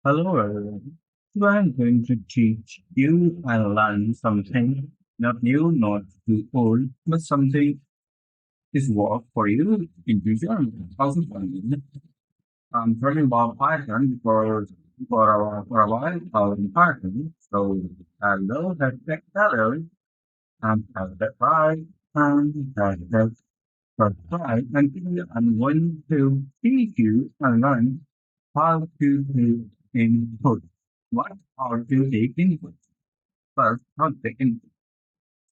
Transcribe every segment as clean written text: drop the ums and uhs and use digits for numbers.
Hello, everyone. Today I'm going to teach you and learn something not new, not too old, but something is work for you in future. Also, I'm talking about Python for a while in Python. So hello, hello, have that right, have that right, and today I'm going to teach you and learn how to do input. What are to take input? First, how to take input.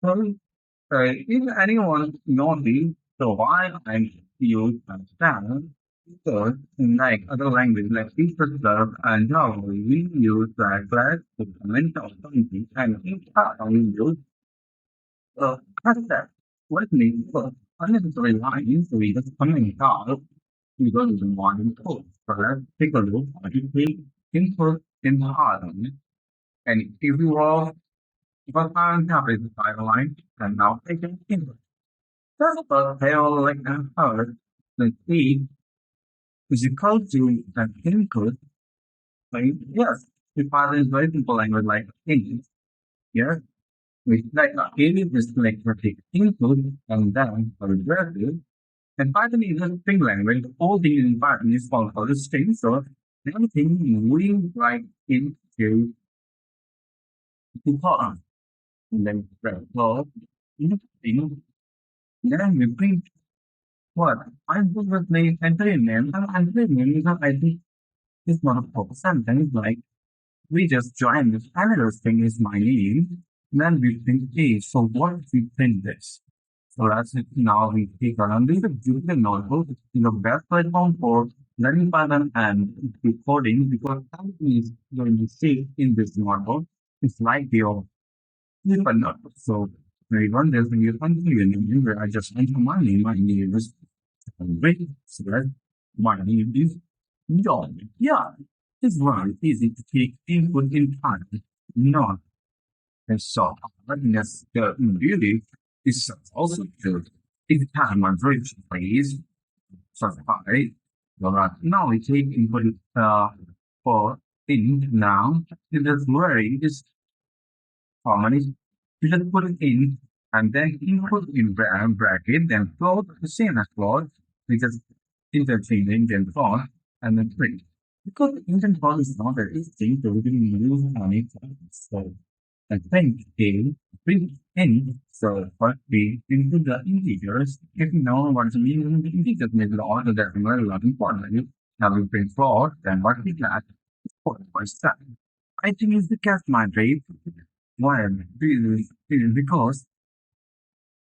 So, if anyone notice, so why I use understand? So, in like other language like C++ and Java, we use like class to comment or something, and in Python we use concept. What means for unnecessary lines, we just comment out because we want input. So let's take a look at the input in Python. And if you are but I'm happy with the line and now taking input. First of all, they all like and heard the key is equal to an input. Like, yes, the Python is very simple language like int. Yes, we like int is like for take input and then for regressive. And Python is a string language. All things in Python is called for the string. So everything we write into the column. And then right, well, thing. Then we print what? I would with the entry name. And entry name is not, I think, is not a proper sentence. Like we just join this another thing is my name. Then we print A. So what if we print this? So that's it. Now we take around this Jupyter notebook in the best platform for learning Python and recording because everything is going to see in this notebook. It's like your paper notebook. So when you run this, when you enter your name, where I just enter my name, is Rick. So that my name is John. Yeah, it's very easy to take input in time. Not and so awareness the beauty is also good. If time and bridge plays survive, alright. Now we take input for in now. It is very is common is you just put it in and then input in bracket, then float the same as float. We just interchanging then float and then print. Because the Indian float is not very easy to really use on it. So I think they bring in so what we into the integers. If you know what to mean the integers, maybe the order that we are looking for. Now we print float, then what we got is for step. I think it's the cast migrate. Why? Because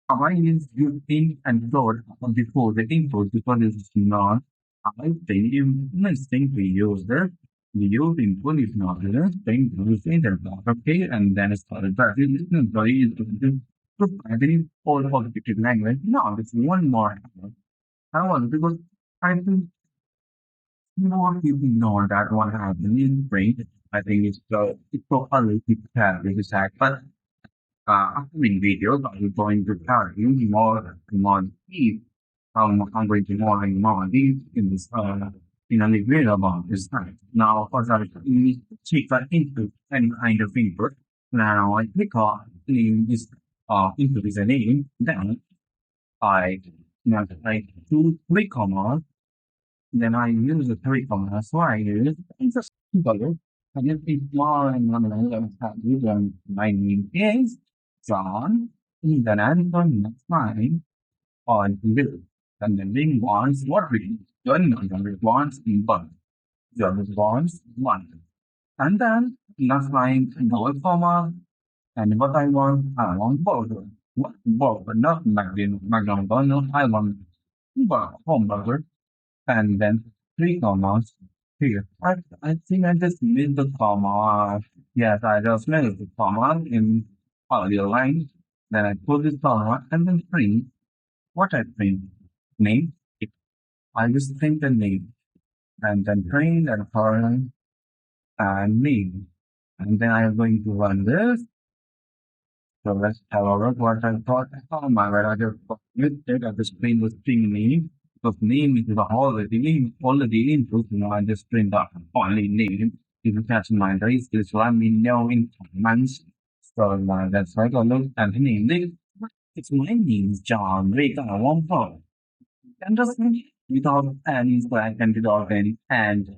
why is you in and float before the input because it's not. I think you instinct we use it. We use input is not there. Then you say that okay, and then it's called that. It's not very easy to I think all objective language. No, it's one more. I want because I think more people know that what happened in brain. I think it's so early to tell this exact, but upcoming videos, I'm going to tell you more deep. I'm going to more deep in this in a video about this time. Now, of course, I need to take that into any kind of input. Now, I click on name this input is a name. Then I now I do three commas. Then I use the three commas. So I use just color. I just think more and more and my name is John. Then I'm going next line on blue. And then being wants what we John wants in one. John wants one. And then next line double comma and what I want burger. What burger, not McDonald's, no, I want hamburger and then three commas here. I think I just missed the comma. Yes, I just missed the comma in earlier line. Then I put this comma and then print what I print. Name. I just print the name and then print and colon and name. And then I'm going to run this. So let's have a look what I thought. Oh my god, I just mistake at the screen with string name. Because name is already input, now I just print out only name. if you catch my race, please let me know in comments. So let's take a look at the name. It's my name is John Vega Wampo. And just without any flag and without any and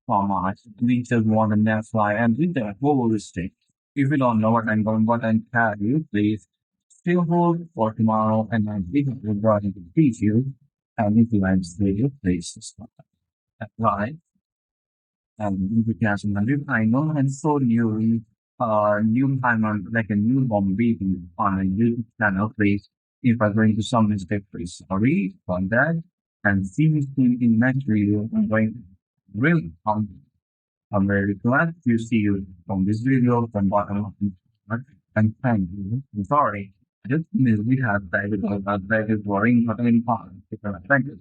format, we just want the next slide and with the whole stick. If you don't know what I'm tell you, please still hold for tomorrow and I'm going to teach you. And if you like this video, please subscribe. Right. And because I know and so new time on like a newborn baby on a YouTube channel, please. If I'm going to some mistake, please sorry for that. And see you soon in next video. I'm going really I'm very glad to see you from this video from bottom of my heart. And thank you. I'm sorry. I just missed we had David worrying about any part. Thank you.